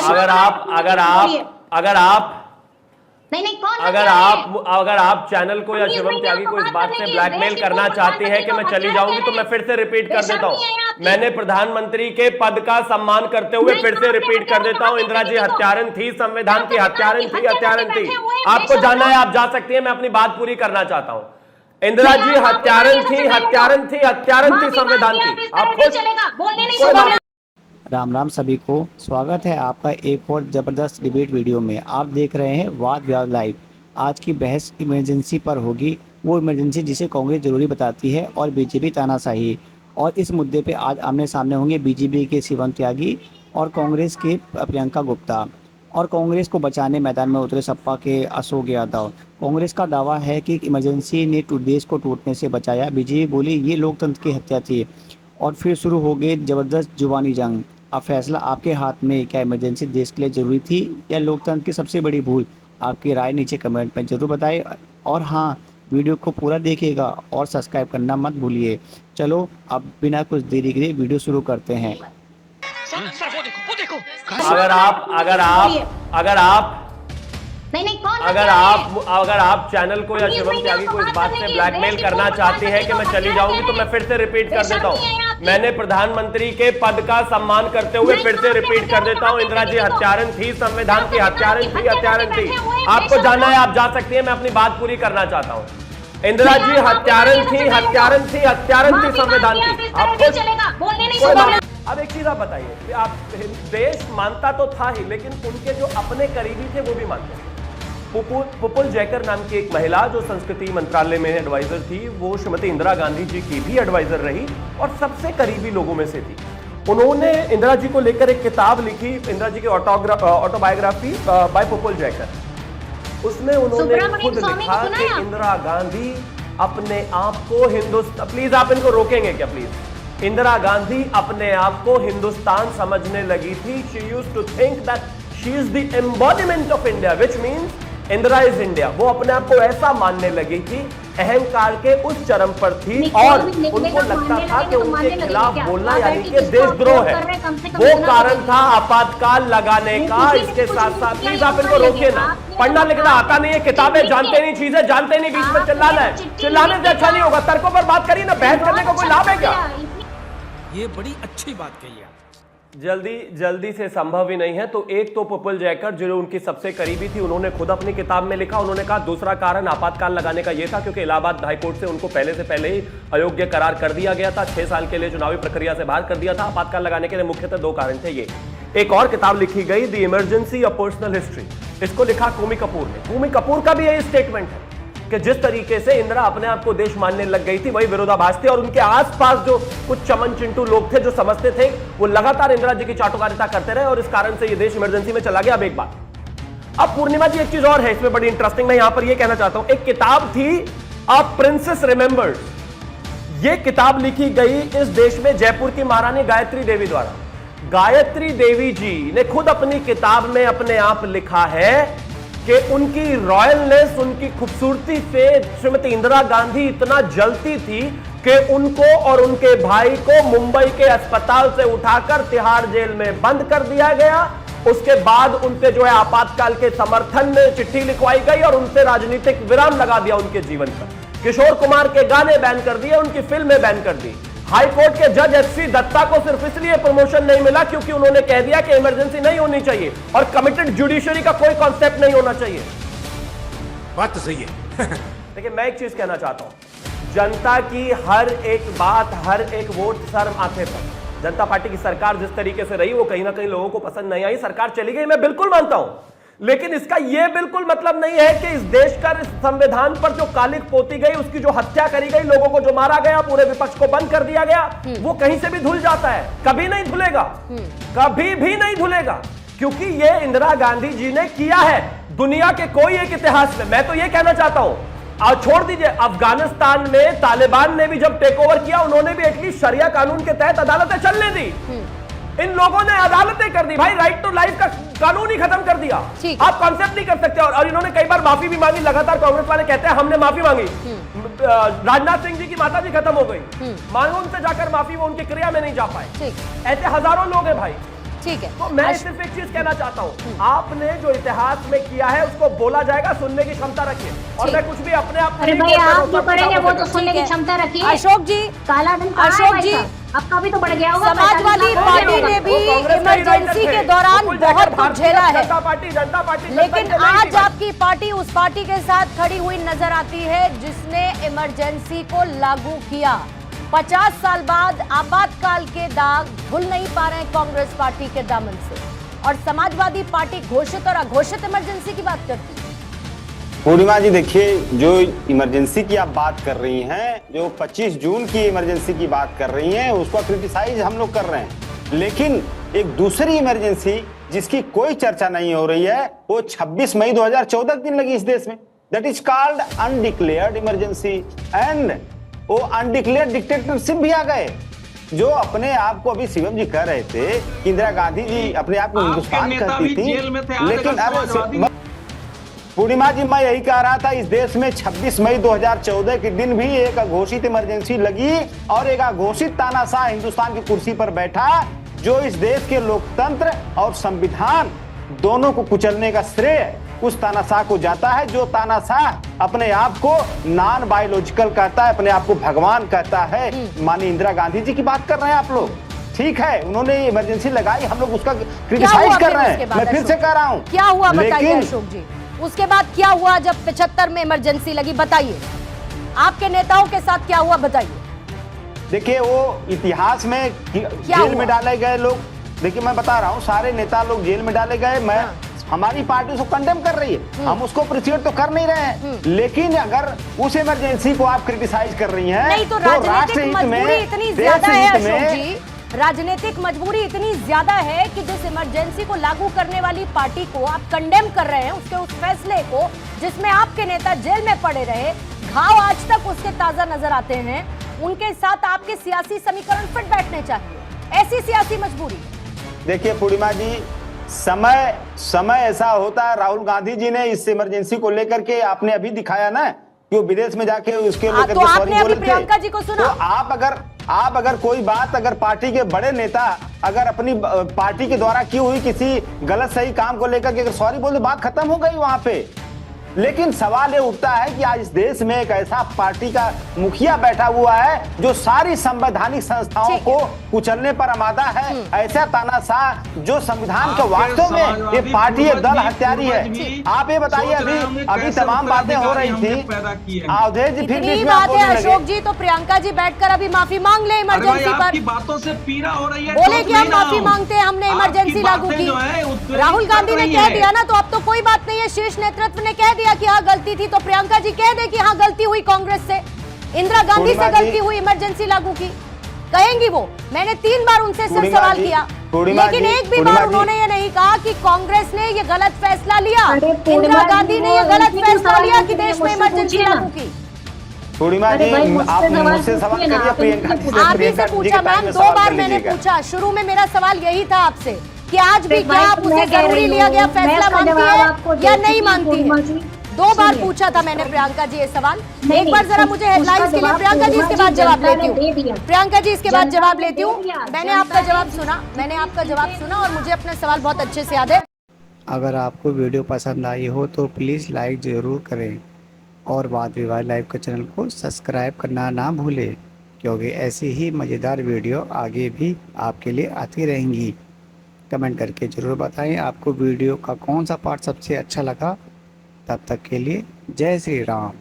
अगर आप नहीं कौन अगर आप चैनल को या शिवम त्यागी को इस बात से ब्लैकमेल करना चाहते हैं कि मैं चली जाऊंगी, तो मैं फिर से रिपीट कर देता हूं। मैंने प्रधानमंत्री के पद का सम्मान करते हुए फिर से रिपीट कर देता हूं, इंदिरा जी हत्यारन थी, संविधान की हत्यारन थी। आपको जानना है, आप जा सकती हैं, मैं अपनी बात पूरी करना चाहता हूं। इंदिरा जी हत्यारन थी संविधान की। आपको राम राम सभी को, स्वागत है आपका एक और ज़बरदस्त डिबेट वीडियो में। आप देख रहे हैं वाद विवाद लाइव। आज की बहस इमरजेंसी पर होगी, वो इमरजेंसी जिसे कांग्रेस जरूरी बताती है और बीजेपी तानाशाही। और इस मुद्दे पे आज आमने सामने होंगे बीजेपी के शिवम त्यागी और कांग्रेस के प्रियंका गुप्ता। और कांग्रेस को बचाने मैदान में उतरे सपा के अशोक यादव। कांग्रेस का दावा है कि इमरजेंसी ने देश को टूटने से बचाया। बीजेपी बोली ये लोकतंत्र की हत्या थी। और फिर शुरू हो गई जबरदस्त जुबानी जंग। अब फैसला आपके हाथ में, क्या इमरजेंसी देश के लिए ज़रूरी थी या लोकतंत्र की सबसे बड़ी भूल? आपकी राय नीचे कमेंट में ज़रूर बताएं। और हाँ, वीडियो को पूरा देखिएगा और सब्सक्राइब करना मत भूलिए। चलो अब बिना कुछ देरी के वीडियो शुरू करते हैं। अगर आप चैनल को या शिवम त्यागी को इस बात से ब्लैकमेल करना चाहते हैं कि मैं चली जाऊंगी, तो मैं फिर से रिपीट कर देता हूं। मैंने प्रधानमंत्री के पद का सम्मान करते हुए फिर से रिपीट कर देता हूं, इंदिरा जी हत्यारन थी, संविधान की हत्यारन थी। आपको जानना है, आप जा सकती हैं, मैं अपनी बात पूरी करना चाहता हूं। इंदिरा जी हत्यारन थी संविधान की। आपको अब एक चीज आप बताइए, आप देश मानता तो था ही, लेकिन उनके जो अपने करीबी थे वो भी मानते हैं। पुपुल जयकर नाम की एक महिला जो संस्कृति मंत्रालय में एडवाइजर थी, वो श्रीमती इंदिरा गांधी जी की भी एडवाइजर रही और सबसे करीबी लोगों में से थी। उन्होंने इंदिरा जी को लेकर एक किताब लिखी, इंदिरा जी की ऑटोबायोग्राफी बाय पुपुल जयकर। उसमें उन्होंने खुद लिखा कि इंदिरा गांधी अपने आप को हिंदुस्तान, प्लीज आप इनको रोकेंगे क्या प्लीज? इंदिरा गांधी अपने आप को हिंदुस्तान समझने लगी थी। She used to think that she is the embodiment of India, which means Indira is India. वो अपने आप को ऐसा मानने लगी थी, अहंकार के उस चरम पर थी और उनको लगता था कि उनके खिलाफ बोलना यानी कि देशद्रोह है। वो कारण था आपातकाल लगाने का। इसके साथ साथ प्लीज आप इनको रोकिए ना, पढ़ना लिखना आता नहीं है, किताबें जानते नहीं, चीजें जानते नहीं, बीच में चिल्लाना है। चिल्लाने से अच्छा नहीं होगा, तर्कों पर बात करिए ना, बहस करने का कोई लाभ है क्या? ये बड़ी अच्छी बात कही है। जल्दी से संभव ही नहीं है। तो एक तो पुपुल जयकर जो उनकी सबसे करीबी थी, उन्होंने खुद अपनी किताब में लिखा। उन्होंने कहा दूसरा कारण आपातकाल लगाने का यह था क्योंकि इलाहाबाद हाईकोर्ट से उनको पहले से पहले ही अयोग्य करार कर दिया गया था, 6 साल के लिए चुनावी प्रक्रिया से बाहर कर दिया था। आपातकाल लगाने के लिए मुख्यतः 2 कारण थे ये। एक और किताब लिखी गई, the emergency of personal history. इसको लिखा कूमी कपूर ने। कूमी कपूर का भी यही स्टेटमेंट है कि जिस तरीके से इंदिरा अपने आप को देश मानने लग गई थी, वही विरोधाभास थे। और उनके आसपास जो कुछ चमन चिंटू लोग थे जो समझते थे, वो लगातार इंदिरा जी की चाटुकारिता करते रहे और इस कारण से ये देश इमरजेंसी में चला गया। अब एक बात, अब पूर्णिमा जी एक चीज और है इसमें बड़ी इंटरेस्टिंग, मैं यहां पर ये कहना चाहता हूं। एक किताब थी अ प्रिंसेस रिमेंबर्स। ये किताब लिखी गई इस देश में जयपुर की महारानी गायत्री देवी द्वारा। गायत्री देवी जी ने खुद अपनी किताब में अपने आप लिखा है कि उनकी रॉयलनेस, उनकी खूबसूरती से श्रीमती इंदिरा गांधी इतना जलती थी कि उनको और उनके भाई को मुंबई के अस्पताल से उठाकर तिहाड़ जेल में बंद कर दिया गया। उसके बाद उनसे जो है आपातकाल के समर्थन में चिट्ठी लिखवाई गई और उनसे राजनीतिक विराम लगा दिया उनके जीवन पर। किशोर कुमार के गाने बैन कर दिए, उनकी फिल्में बैन कर दी। हाईकोर्ट के जज एचसी दत्ता को सिर्फ इसलिए प्रमोशन नहीं मिला क्योंकि उन्होंने कह दिया कि इमरजेंसी नहीं होनी चाहिए और कमिटेड जुडिशरी का कोई कॉन्सेप्ट नहीं होना चाहिए। बात तो सही है। देखिए, मैं एक चीज कहना चाहता हूं, जनता की हर एक बात, हर एक वोट सर माथे पर। जनता पार्टी की सरकार जिस तरीके से रही वो कहीं ना कहीं लोगों को पसंद नहीं आई, सरकार चली गई, मैं बिल्कुल मानता हूं। लेकिन इसका यह बिल्कुल मतलब नहीं है कि इस देश का संविधान पर जो कालिक पोती गई, उसकी जो हत्या करी गई, लोगों को जो मारा गया, पूरे विपक्ष को बंद कर दिया गया, वो कहीं से भी धुल जाता है। कभी नहीं धुलेगा, कभी भी नहीं धुलेगा, क्योंकि ये इंदिरा गांधी जी ने किया है दुनिया के कोई एक इतिहास में। मैं तो ये कहना चाहता हूं, और छोड़ दीजिए, अफगानिस्तान में तालिबान ने भी जब टेक ओवर किया, उन्होंने भी एटलीस्ट शरिया कानून के तहत अदालतें चलने दी। इन लोगों ने अदालतें कर दी भाई, राइट टू लाइफ का कानून ही खत्म कर दिया। आप कॉन्सेप्ट नहीं कर सकते। और इन्होंने कई बार माफी भी मांगी, लगातार कांग्रेस वाले कहते हैं हमने माफी मांगी। राजनाथ सिंह जी की माता जी खत्म हो गई, मांगो उनसे जाकर माफी, वो उनकी क्रिया में नहीं जा पाए। ऐसे हजारों लोग हैं भाई। ठीक है। तो मैं सिर्फ एक चीज कहना चाहता हूँ, आपने जो इतिहास में किया है उसको बोला जाएगा, सुनने की क्षमता रखिए। और मैं कुछ भी अपने आप अरे भाई आप जो करेंगे वो तो सुनने की क्षमता रखिए। अशोक जी, काला धन कहाँ है अशोक भाई जी, साहब? आपका भी तो बढ़ गया होगा। समाजवादी पार्टी ने भी इमरजेंसी के दौरान बहुत कुछ झेला है, जनता पार्टी लेकिन आज आपकी पार्टी उस पार्टी के साथ खड़ी हुई नजर आती है जिसने इमरजेंसी को लागू किया। 50 साल बाद आपातकाल के दाग धुल नहीं पा रहे हैं कांग्रेस पार्टी के दामन से, और समाजवादी पार्टी घोषित और अघोषित इमरजेंसी की बात करती है। पूर्णिमा जी देखिए, जो इमरजेंसी की आप बात कर रही हैं, जो 25 जून की इमरजेंसी की बात कर रही हैं, उसको क्रिटिसाइज हम लोग कर रहे हैं, लेकिन एक दूसरी इमरजेंसी जिसकी कोई चर्चा नहीं हो रही है, वो 26 मई 2014 दिन लगी इस देश में। That is called undeclared emergency, and वो अनडिक्लेयर्ड डिक्टेटरशिप भी आ गए। जो अपने आप को अभी शिवम जी कह रहे थे कि इंदिरा गांधी जी अपने आप को हिंदुस्तान कहती थी, लेकिन अरे पूर्णिमा जी, मैं यही कह रहा था, इस देश में 26 मई 2014 के दिन भी एक अघोषित इमरजेंसी लगी और एक अघोषित तानाशाह हिंदुस्तान की कुर्सी पर बैठा, जो इस देश के लोकतंत्र और संविधान दोनों को कुचलने का श्रेय उस तानाशाह को जाता है, जो तानाशाह अपने आप को नॉन बायोलॉजिकल कहता है, अपने आप को भगवान कहता है। माननीय इंदिरा गांधी जी की बात कर रहे हैं आप लोग, ठीक है, उन्होंने इमरजेंसी लगाई, हम लोग उसका क्रिटिसाइज कर रहे हैं। मैं फिर से कह रहा हूं, क्या हुआ बताइए अशोक जी, उसके बाद क्या हुआ जब 75 में इमरजेंसी लगी, बताइए आपके नेताओं के साथ क्या हुआ, बताइए। देखिए, वो इतिहास में जेल में डाले गए लोग, देखिए मैं बता रहा हूँ, सारे नेता लोग जेल में डाले गए। मैं हमारी पार्टी उसको कंडेम कर रही है, हम उसको अप्रिशिएट तो कर नहीं रहे हैं, लेकिन अगर उस इमरजेंसी को आप क्रिटिसाइज कर रही हैं, नहीं तो राजनीतिक मजबूरी इतनी ज्यादा है अशोक जी, राजनीतिक मजबूरी इतनी ज्यादा है कि जिस इमरजेंसी को लागू करने वाली पार्टी को आप कंडेम कर रहे हैं, उसके उस फैसले को जिसमें आपके नेता जेल में पड़े रहे, घाव आज तक उसके ताजा नजर आते हैं, उनके साथ आपके सियासी समीकरण फिट बैठने चाहिए, ऐसी सियासी मजबूरी। देखिए पूर्णिमा जी, समय ऐसा होता है, राहुल गांधी जी ने इस इमरजेंसी को लेकर के आपने अभी दिखाया ना कि वो विदेश में जाके उसके लेकर तो आपने अभी प्रियंका जी को सुना। तो आप अगर कोई बात, अगर पार्टी के बड़े नेता अगर अपनी पार्टी के द्वारा की हुई किसी गलत सही काम को लेकर के अगर सॉरी बोल दो, बात खत्म हो गई वहां पे। लेकिन सवाल ये उठता है कि आज इस देश में एक ऐसा पार्टी का मुखिया बैठा हुआ है जो सारी संवैधानिक संस्थाओं को कुचलने पर आमादा है, ऐसा तानाशाह जो संविधान के वास्तव में ये पार्टी एक दल हत्यारी है। आप ये बताइए, अभी तमाम बातें हो रही थी, अवधेश जी फिर इतनी बात है अशोक जी, तो प्रियंका जी बैठकर अभी माफी मांग ले इमरजेंसी पर, बातों से पीड़ा हो रही है, बोले कि हम माफी मांगते हैं, हमने इमरजेंसी लागू की। राहुल गांधी ने कह दिया ना, तो अब तो कोई बात नहीं है, शीर्ष नेतृत्व ने कह दिया कि हाँ गलती थी, तो प्रियंका जी कह दे कि हाँ गलती हुई कांग्रेस से, इंदिरा गांधी से गलती हुई, इमरजेंसी लागू की, कहेंगी वो। मैंने 3 बार उनसे सिर्फ सवाल किया, लेकिन एक भी बार उन्होंने ये नहीं कहा कि कांग्रेस ने ये गलत फैसला लिया, इंदिरा गांधी ने ये गलत फैसला लिया कि देश में इमरजेंसी लागू की। पूर्णिमा जी, आप मुझसे सवाल करिए, प्रियंका जी से। आप ही से पूछा मैम, 2 बार मैंने पूछा, शुरू में मेरा सवाल यही था आपसे कि आज भी क्या आप उसे जरूरी लिया गया फैसला मानती है या नहीं मानती है। 2 बार पूछा था मैंने प्रियंका जी ये सवाल। एक बार जरा मुझे हेडलाइंस के लिए प्रियंका जी इसके बाद जवाब लेती हूँ, प्रियंका जी इसके बाद जवाब लेती हूँ। मैंने आपका जवाब सुना और मुझे अपना सवाल बहुत अच्छे से याद है। अगर आपको वीडियो पसंद आई हो तो प्लीज़ लाइक ज़रूर करें और वाद विवाद लाइव के चैनल को सब्सक्राइब करना ना भूलें, क्योंकि ऐसी ही मज़ेदार वीडियो आगे भी आपके लिए आती रहेंगी। कमेंट करके ज़रूर बताएं आपको वीडियो का कौन सा पार्ट सबसे अच्छा लगा। तब तक के लिए जय श्री राम।